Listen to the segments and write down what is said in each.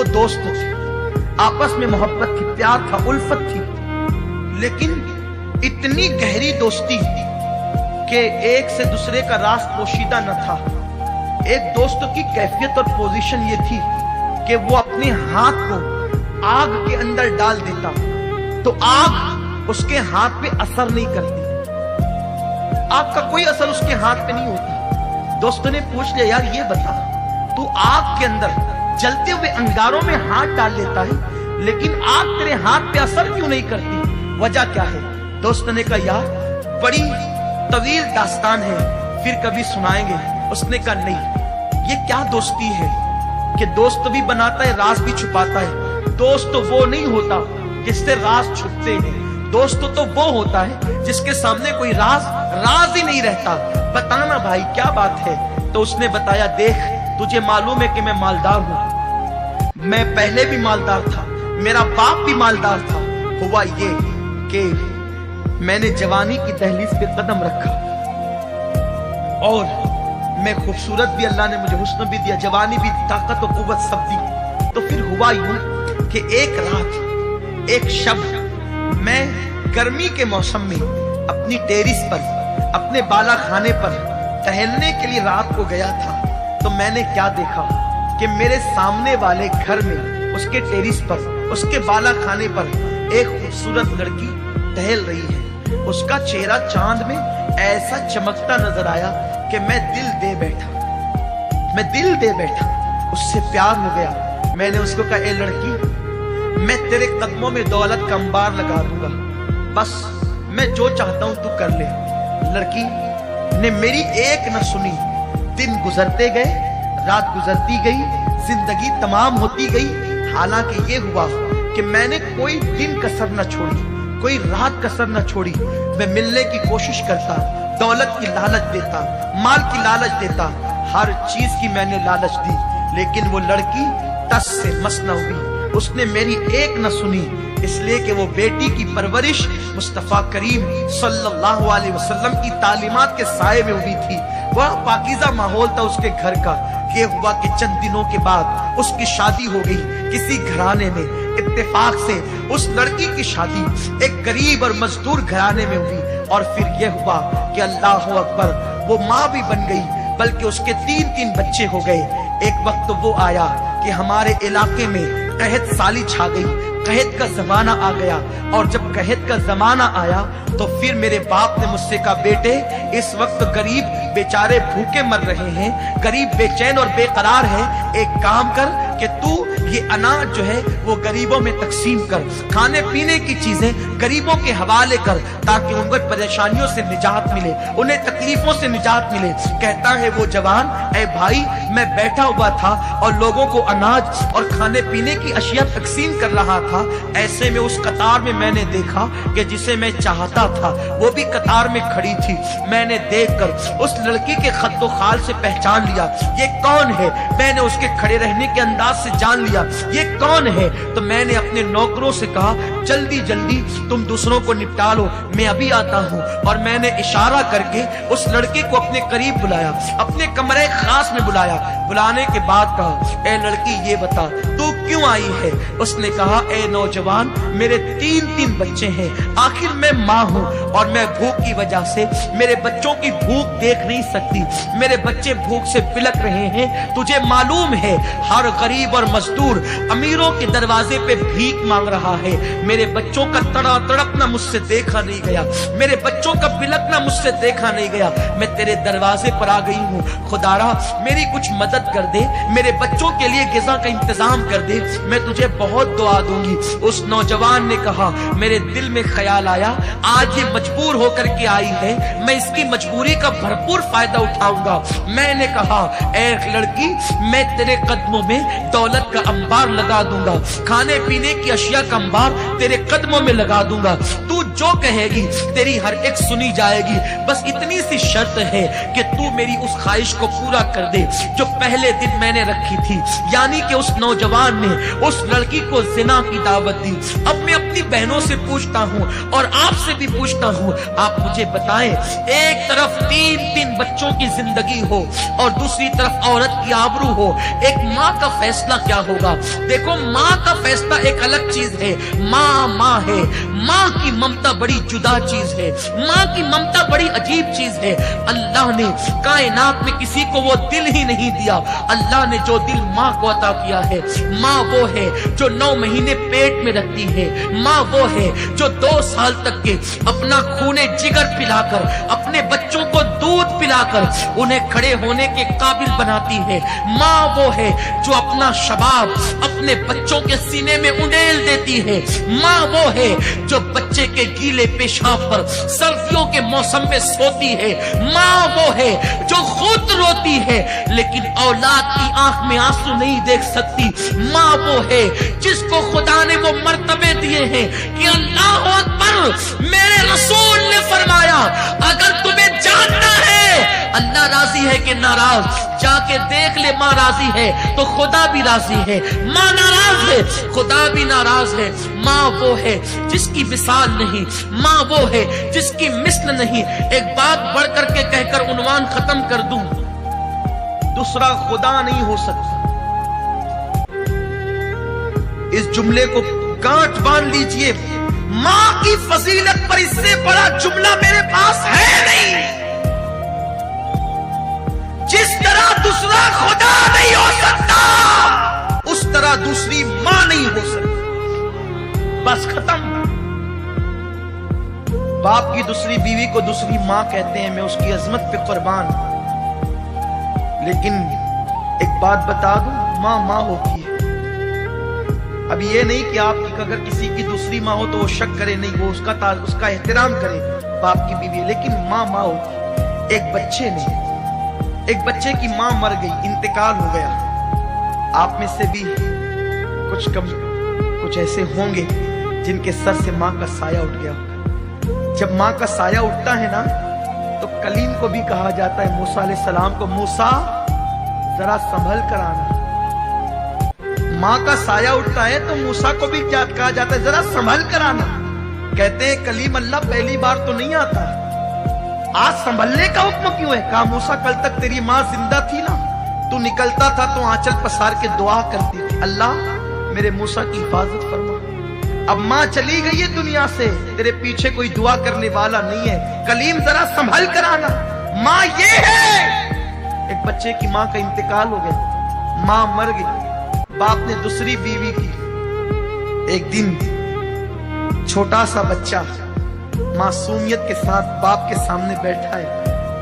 दोस्त थे, आपस में मोहब्बत थी, प्यार था, उल्फत थी, लेकिन इतनी गहरी दोस्ती कि एक से दूसरे का राज पोशीदा न था। एक दोस्त की कैफियत और पोजीशन ये थी कि वो अपने हाथ को आग के अंदर डाल देता तो आग उसके हाथ पे असर नहीं करती, आग का कोई असर उसके हाथ पे नहीं होता। दोस्तों ने पूछ लिया, यार ये बता, तू आग के अंदर जलते हुए अंगारों में हाथ डाल लेता है लेकिन आग तेरे हाथ पे असर क्यों नहीं करती, वजह क्या है? दोस्त ने कहा, यार बड़ी तवील दास्तान है, फिर कभी सुनाएंगे। उसने कहा, नहीं, ये क्या दोस्ती है कि दोस्त भी बनाता है, राज भी छुपाता है। दोस्त तो वो नहीं होता जिससे राज छुपते हैं, दोस्त तो वो होता है जिसके सामने कोई राज ही नहीं रहता। बताना भाई क्या बात है? तो उसने बताया, देख तुझे मालूम है कि मैं मालदार हूं, मैं पहले भी मालदार था, मेरा बाप भी मालदार था। हुआ ये कि मैंने जवानी की दहलीज पे कदम रखा और मैं खूबसूरत भी, अल्लाह ने मुझे हुस्न भी दिया, जवानी भी, ताकत और कुव्वत सब दी। तो फिर हुआ यूं कि एक रात, एक शब, मैं गर्मी के मौसम में अपनी टेरिस पर, अपने बाला खाने पर टहलने के लिए रात को गया था। तो मैंने क्या देखा कि मेरे सामने वाले घर में, उसके टेरिस पर, उसके बाला खाने पर एक खूबसूरत लड़की टहल रही है। उसका चेहरा चांद में ऐसा चमकता नजर आया कि मैं दिल दे बैठा, उससे प्यार हो गया। मैंने उसको कहा, ए लड़की, मैं तेरे कदमों में दौलत का अंबार लगा दूंगा, बस मैं जो चाहता हूं तू कर ले। लड़की ने मेरी एक न सुनी। दिन गुजरते गए, रात गुजरती गई, जिंदगी तमाम होती गई। हालांकि ये हुआ कि मैंने कोई दिन कसर न छोड़ी, कोई रात कसर न छोड़ी। मैं मिलने की कोशिश करता, दौलत की लालच देता, माल की लालच देता, हर चीज की मैंने लालच दी, लेकिन वो लड़की टस से मस न हुई। उसने मेरी एक न सुनी, इसलिए कि वो बेटी की परवरिश मुस्तफा करीम सल्लल्लाहु अलैहि वसल्लम की तालीमात के साये में हुई थी। वह पाकीज़ा माहौल था उसके घर का। ये हुआ कि चंद दिनों के बाद उसकी शादी हो गई किसी घराने में। इत्तेफाक से उस लड़की की शादी एक गरीब और मजदूर घराने में हुई। और फिर यह हुआ कि अल्लाह अकबर, वो माँ भी बन गई, बल्कि उसके 3 बच्चे हो गए। एक वक्त वो आया कि हमारे इलाके में कहत साली छा गई, कहत का जमाना आ गया। और जब कहत का जमाना आया तो फिर मेरे बाप ने मुझसे कहा, बेटे इस वक्त गरीब बेचारे भूखे मर रहे हैं, गरीब बेचैन और बेकरार है, एक काम कर कि तू ये अनाज जो है वो गरीबों में तकसीम कर, खाने पीने की चीजें गरीबों के हवाले कर, ताकि उनको परेशानियों से निजात मिले, उन्हें तकलीफों से निजात मिले। कहता है वो जवान, ए भाई मैं बैठा हुआ था और लोगों को अनाज और खाने पीने की अशिया तकसीम कर रहा था। ऐसे में उस कतार में मैंने देखा कि जिसे मैं चाहता था वो भी कतार में खड़ी थी। मैंने देखकर उस लड़की के खत्तो खाल से पहचान लिया ये कौन है। मैंने उसके खड़े रहने के अंदाज से जान लिया ये कौन है। तो मैंने अपने नौकरों से कहा, जल्दी जल्दी तुम दूसरों को निपटा लो, मैं अभी आता हूँ। और मैंने इशारा करके उस लड़के को अपने करीब बुलाया, अपने कमरे खास में बुलाया। बुलाने के बाद कहा, ए लड़की ये बता तू क्यों आई है। उसने कहा, ए नौजवान मेरे 3 बच्चे हैं, आखिर मैं माँ हूँ और मैं भूख की वजह से मेरे बच्चों की भूख देख नहीं सकती, मेरे बच्चे भूख से बिलक रहे हैं। तुझे मालूम है हर गरीब और मजदूर अमीरों के दरवाजे पे भीख मांग रहा है। मेरे बच्चों का तड़पना मुझसे देखा नहीं गया, मेरे बच्चों का बिलकना मुझसे देखा नहीं गया। मैं तेरे दरवाजे पर आ गई हूँ, खुदारा मेरी कुछ मदद कर दे, मेरे बच्चों के लिए गिज़ा का इंतजाम कर दे, मैं तुझे बहुत दुआ दूंगी। उस नौजवान ने कहा, मेरे दिल में ख्याल आया आज ये मजबूर होकर के आई है, मैं इसकी मजबूरी का भरपूर फायदा उठाऊंगा। मैंने कहा, ए लड़की मैं तेरे कदमों में दौलत का अंबार लगा दूंगा, खाने पीने की अशिया का अंबार तेरे कदमों में लगा दूंगा, तू जो कहेगी तेरी हर एक सुनी जाएगी। बस इतनी सी शर्त है कि तू मेरी उस ख्वाहिश को पूरा कर दे जो पहले दिन मैंने रखी थी, यानी कि उस नौजवान ने उस लड़की को जिना की दावत दी। अब मैं अपनी बहनों से पूछता हूँ और आपसे भी पूछता हूँ, आप मुझे बताएं, एक तरफ 3 बच्चों की जिंदगी हो और दूसरी तरफ औरत की आबरू हो, एक माँ का फैसला क्या होगा। देखो माँ का फैसला एक अलग चीज है, माँ माँ है, माँ की ममता बड़ी जुदा चीज है, माँ की ममता बड़ी अजीब चीज है। अल्लाह ने कायनात में किसी को वो दिल ही नहीं दिया, अल्लाह ने जो दिल माँ को अता किया है। माँ वो है जो 9 महीने पेट में रखती है, माँ वो है जो 2 साल तक के अपना खूने जिगर पिलाकर, अपने बच्चों को दूध पिलाकर उन्हें खड़े होने के काबिल बनाती है। माँ वो है जो अपना शबाब अपने बच्चों के सीने में उंडेल देती है। माँ वो है जो बच्चे के गीले पेशाब पर सर्दियों के मौसम में सोती है। माँ वो है जो खुद रोती है लेकिन औलाद की आंख में आंसू नहीं देख सकती। माँ वो है जिसको खुदा ने वो मर्तबे दिए हैं कि अल्लाह अकबर, मेरे रसूल ने फरमाया अगर तुम्हें जानना है अल्लाह राजी है कि नाराज, जाके देख ले माँ राजी है तो खुदा भी राजी है, माँ नाराज है खुदा भी नाराज है। माँ वो है जिसकी मिसाल नहीं, माँ वो है जिसकी मिस्ल नहीं। एक बात बढ़ करके कहकर उन्वान खत्म कर दूं, दूसरा खुदा नहीं हो सकता। इस जुमले को गांठ बांध लीजिए, माँ की फजीलत पर इससे बड़ा जुमला मेरे पास है नहीं। जिस तरह दूसरा खुदा नहीं हो सकता उस तरह दूसरी माँ नहीं हो सकती। बस खत्म। बाप की दूसरी बीवी को दूसरी माँ कहते हैं, मैं उसकी अजमत पे कुर्बान। लेकिन एक बात बता दूं, माँ माँ होती है। अब ये नहीं कि आप अगर किसी की दूसरी माँ हो तो वो शक करे, नहीं, वो उसका एहतराम करे, बाप की बीवी है, लेकिन माँ माँ होती है। एक बच्चे की माँ मर गई, इंतकाल हो गया। आप में से भी कुछ ऐसे होंगे जिनके सर से माँ का साया उठ गया। जब माँ का साया उठता है ना तो कलीम को भी कहा जाता है, मूसा अलैहि सलाम को, मूसा जरा संभल कर आना। माँ का साया उठता है तो मूसा को भी क्या कहा जाता है, जरा संभल कर आना। कहते हैं कलीम अल्लाह पहली बार तो नहीं आता, आज संभलने का हुक्म क्यों है। कहा मूसा कल तक तेरी माँ जिंदा थी ना, तू निकलता था तो आंचल पसार के दुआ करती थी, अल्लाह मेरे मूसा की हिफाजत फरमा। अब माँ चली गई है दुनिया से, तेरे पीछे कोई दुआ करने वाला नहीं है, कलीम जरा संभल कर आना। माँ ये है। एक बच्चे की माँ का इंतकाल हो गया, माँ मर गई, बाप ने दूसरी बीवी की। एक दिन छोटा सा बच्चा मासूमियत के साथ बाप के सामने बैठा है,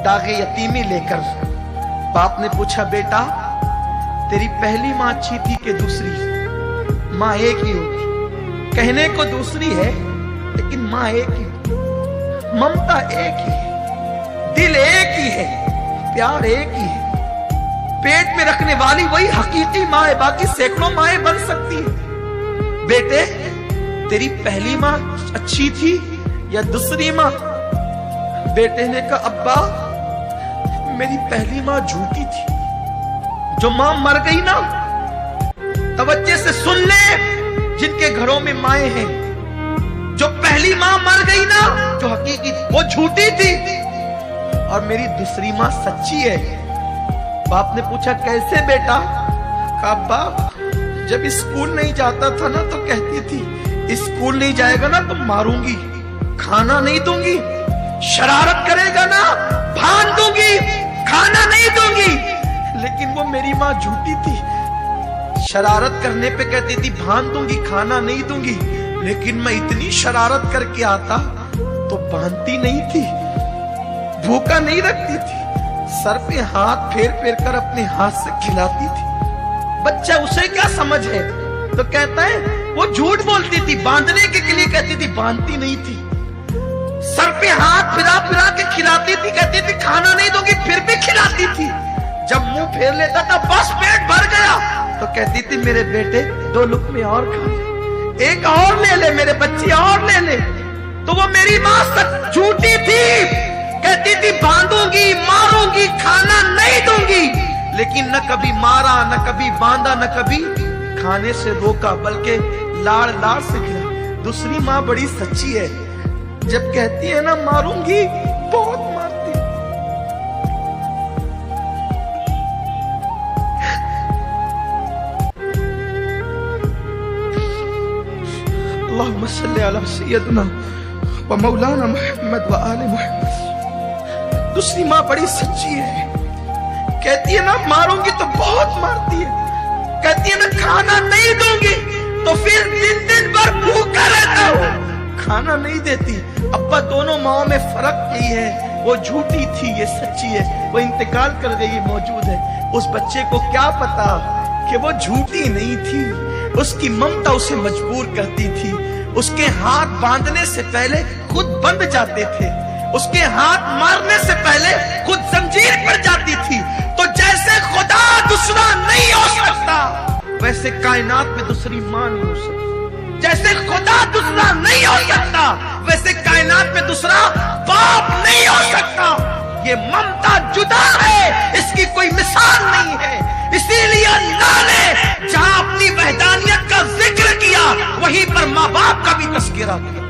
दागे यतीमी लेकर। बाप ने पूछा, बेटा तेरी पहली माँ अच्छी थी कि दूसरी? माँ एक ही होती, कहने को दूसरी है लेकिन माँ एक ही, ममता एक ही है, दिल एक ही है, प्यार एक ही है। पेट में रखने वाली वही हकीकी माँ है, बाकी सैकड़ों माएं बन सकती है। बेटे तेरी पहली माँ अच्छी थी या दूसरी माँ? बेटे ने कहा, अब्बा मेरी पहली माँ झूठी थी। जो माँ मर गई ना, तवज्जो से सुन ले, जिनके घरों में माएं हैं, जो पहली माँ मर गई ना, जो हकीकी वो झूठी थी और मेरी दूसरी माँ सच्ची है। बाप ने पूछा, कैसे बेटा? कहा, बाप जब स्कूल नहीं जाता था ना तो कहती थी स्कूल नहीं जाएगा ना तो मारूंगी, खाना नहीं दूंगी, शरारत करेगा ना भान दूंगी, खाना नहीं दूंगी। लेकिन वो मेरी माँ झूठी थी, शरारत करने पे कहती थी भान दूंगी, खाना नहीं दूंगी, लेकिन मैं इतनी शरारत करके आता तो बांधती नहीं थी, भूखा नहीं रखती थी, सर पे हाथ फेर फेर कर अपने हाथ से खिलाती थी। बच्चा उसे क्या समझ है? तो कहता है वो झूठ बोलती थी, बांधने के लिए कहती थी, बांधती नहीं थी, सर पे हाथ फिरा फिरा के खिलाती थी, कहती थी खाना नहीं दूंगी, फिर भी खिलाती थी। जब मुंह फेर लेता था बस पेट भर गया तो कहती थी, मेरे बेटे 2 लुक़मे और खा ले, एक और ले ले, मेरे बच्चे और ले ले। तो वो मेरी माँ सच झूठी थी, कहती थी बांधूंगी, मारूंगी, खाना नहीं दूंगी, लेकिन न कभी मारा, न कभी बांधा, न कभी खाने से रोका, बल्कि लाड़ लाड़ से खिला। दूसरी माँ बड़ी सच्ची है, जब कहती है ना मारूंगी, बहुत मारती। اللہم صلی علی سیدنا و مولانا محمد و آل محمد۔ دوسری ماں بڑی سچی ہے، کہتی ہے نا ماروں گی تو بہت مارتی ہے، کہتی ہے نا کھانا نہیں دوں گی تو پھر دن بھر بھوکا رہتا ہوں، کھانا نہیں دیتی۔ ابا دونوں ماؤں میں فرق یہی ہے، وہ جھوٹی تھی یہ سچی ہے، وہ انتقال کر گئی موجود ہے۔ اس بچے کو کیا پتا کہ وہ جھوٹی نہیں تھی، اس کی ممتا اسے مجبور کرتی تھی۔ اس کے ہاتھ باندھنے سے پہلے خود بندھ جاتے تھے، اس کے ہاتھ مارنے سے پہلے خود زنجیر پڑ جاتی تھی۔ تو جیسے خدا دوسرا نہیں ہو سکتا ویسے کائنات میں دوسری ماں نہیں ہو سکتی، جیسے خدا دوسرا نہیں ہو سکتا ویسے کائنات میں دوسرا باپ نہیں ہو سکتا۔ یہ ممتا جدا ہے، اس کی کوئی مثال نہیں ہے۔ اسی لیے اللہ نے جہاں اپنی وحدانیت کا ذکر کیا وہیں پر ماں باپ کا بھی تذکرہ کیا۔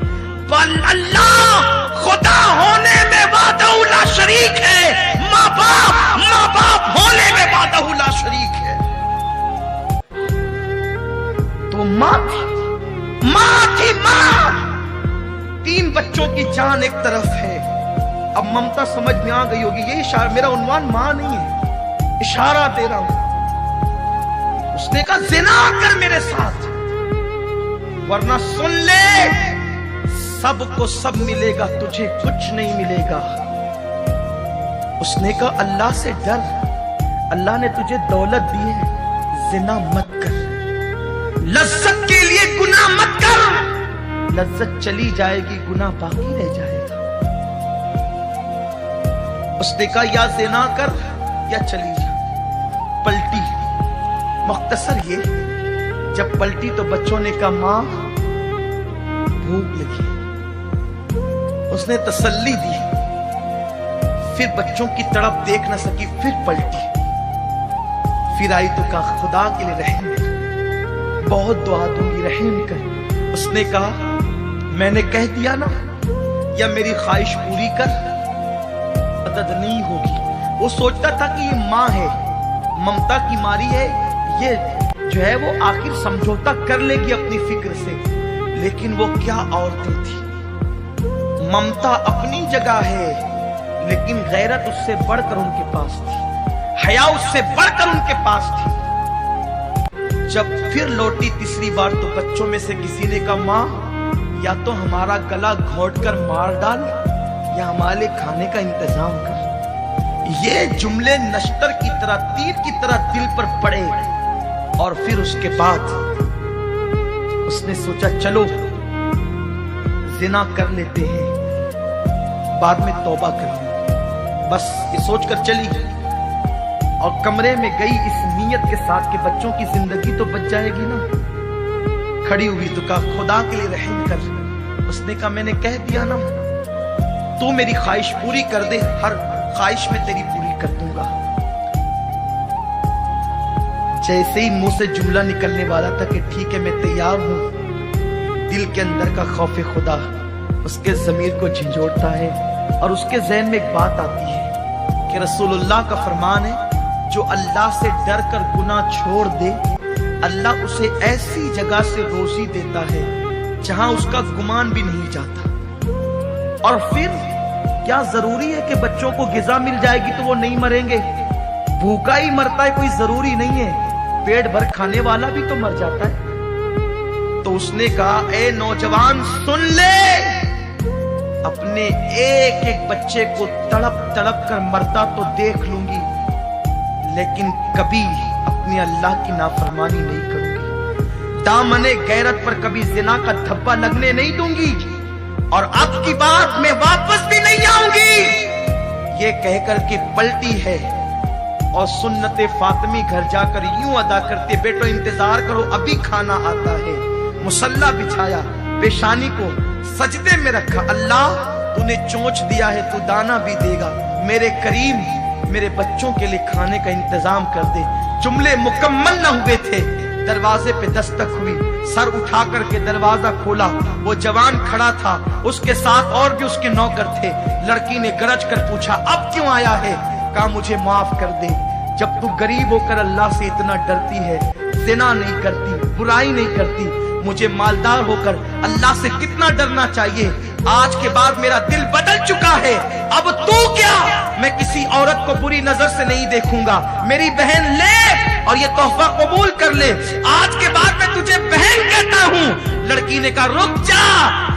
بل اللہ خدا ہونے میں وحدہ لا شریک ہے، ماں باپ ہونے میں وحدہ لا شریک ہے۔ تو ماں تھی ماں، 3 بچوں کی جان ایک طرف ہے۔ اب ممتا سمجھ میں آ گئی ہوگی، یہ اشارہ میرا عنوان ماں نہیں ہے، اشارہ دے رہا ہوں۔ اس نے کہا زنا کر میرے ساتھ ورنہ سن لے سب کو سب ملے گا، تجھے کچھ نہیں ملے گا۔ اس نے کہا اللہ سے ڈر، اللہ نے تجھے دولت دی ہے، زنا مت کر، لذت کے لیے گناہ مت کر، لذت چلی جائے گی گناہ باقی رہ جائے گا۔ اس نے کہا یا زنا کر یا چلی جا۔ پلٹی، مختصر یہ جب پلٹی تو بچوں نے کہا ماں بھوک لگی، اس نے تسلی دی، پھر بچوں کی تڑپ دیکھ نہ سکی، پھر پلٹی، پھر آئی تو کہا خدا کے لیے رحم کر، بہت دعا دوں گی رحم کر۔ اس نے کہا میں نے کہہ دیا نا، یا میری خواہش پوری کر، مدد نہیں ہوگی۔ وہ سوچتا تھا کہ یہ ماں ہے، ممتا کی ماری ہے، یہ جو ہے وہ آخر سمجھوتا کر لے گی اپنی فکر سے، لیکن وہ کیا عورتیں تھی۔ ممتا اپنی جگہ ہے لیکن غیرت اس سے بڑھ کر ان کے پاس تھی، حیا اس سے بڑھ کر ان کے پاس تھی۔ جب پھر لوٹی تیسری بار تو بچوں میں سے کسی نے کہا ماں یا تو ہمارا گلا گھونٹ کر مار ڈال یا ہمارے کھانے کا انتظام کر۔ یہ جملے نشتر کی طرح، تیر کی طرح دل پر پڑے، اور پھر اس کے بعد اس نے سوچا چلو زنا کر لیتے ہیں، بعد میں توبہ کر لیں، بس یہ سوچ کر چلی اور کمرے میں گئی اس نیت کے ساتھ کہ بچوں کی زندگی تو بچ جائے گی نا۔ کھڑی ہوئی تو کہا خدا کے لیے رحم کر۔ اس نے کہا میں نے کہہ دیا نا، تو میری خواہش پوری کر دے، ہر خواہش میں تیری پوری کر دوں گا۔ جیسے ہی منہ سے جملہ نکلنے والا تھا کہ ٹھیک ہے میں تیار ہوں، دل کے اندر کا خوف خدا اس کے ضمیر کو جھنجھوڑتا ہے اور اس کے ذہن میں ایک بات آتی ہے کہ رسول اللہ کا فرمان ہے جو اللہ سے ڈر کر گناہ چھوڑ دے اللہ اسے ایسی جگہ سے روزی دیتا ہے جہاں اس کا گمان بھی نہیں جاتا۔ اور پھر کیا ضروری ہے کہ بچوں کو غذا مل جائے گی تو وہ نہیں مریں گے؟ بھوکا ہی مرتا ہے، کوئی ضروری نہیں ہے، پیٹ بھر کھانے والا بھی تو مر جاتا ہے۔ تو اس نے کہا اے نوجوان سن لے، اپنے ایک ایک بچے کو تڑپ تڑپ کر مرتا تو دیکھ لوں گی، لیکن کبھی اپنے اللہ کی نافرمانی نہیں کروں گی، دامن غیرت پر کبھی زنا کا دھبا لگنے نہیں دوں گی، اور اب کی بات میں واپس بھی نہیں آؤں گی۔ یہ کہہ کر کے پلٹی ہے اور سنت فاطمی گھر جا کر یوں ادا کرتے بیٹو انتظار کرو ابھی کھانا آتا ہے۔ مصلی بچھایا، پیشانی کو سجدے میں رکھا، اللہ تو نے چونچ دیا ہے تو دانا بھی دے گا، میرے کریم میرے بچوں کے لیے کھانے کا انتظام کر دے۔ جملے مکمل نہ ہوئے تھے، دروازے پہ دستک ہوئی، سر اٹھا کر کے دروازہ کھولا، وہ جوان کھڑا تھا، اس کے ساتھ اور بھی اس کے نوکر تھے۔ لڑکی نے گرج کر پوچھا اب کیوں آیا ہے؟ کہا مجھے معاف کر دے، جب تو غریب ہو کر اللہ سے اتنا ڈرتی ہے، زنا نہیں کرتی، برائی نہیں کرتی، मुझे मालदार होकर अल्लाह से कितना डरना चाहिए। आज के बाद मेरा दिल बदल चुका है, अब तू क्या, मैं किसी औरत को बुरी नजर से नहीं देखूंगा। मेरी बहन ले और ये तोहफा कबूल कर ले, आज के बाद मैं तुझे बहन कहता हूँ। लड़की ने कहा रुक जा,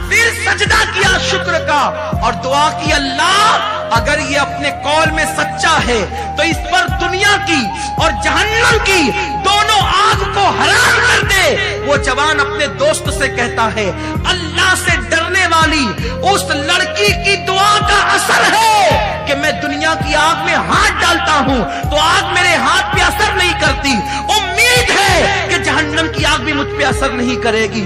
फिर सजदा किया शुक्र का और दुआ की अल्लाह अगर ये अपने कौल में सच्चा है तो इस पर दुनिया की और जहन्नम की दोनों आग को हराम कर दे। वो जवान अपने दोस्त से कहता है अल्लाह से डरने वाली उस लड़की की दुआ का असर है कि मैं दुनिया की आग में हाथ डालता हूं तो आग मेरे हाथ पे असर नहीं करती। उम्मीद है कि जहन्नम की आग भी मुझ पे असर नहीं करेगी।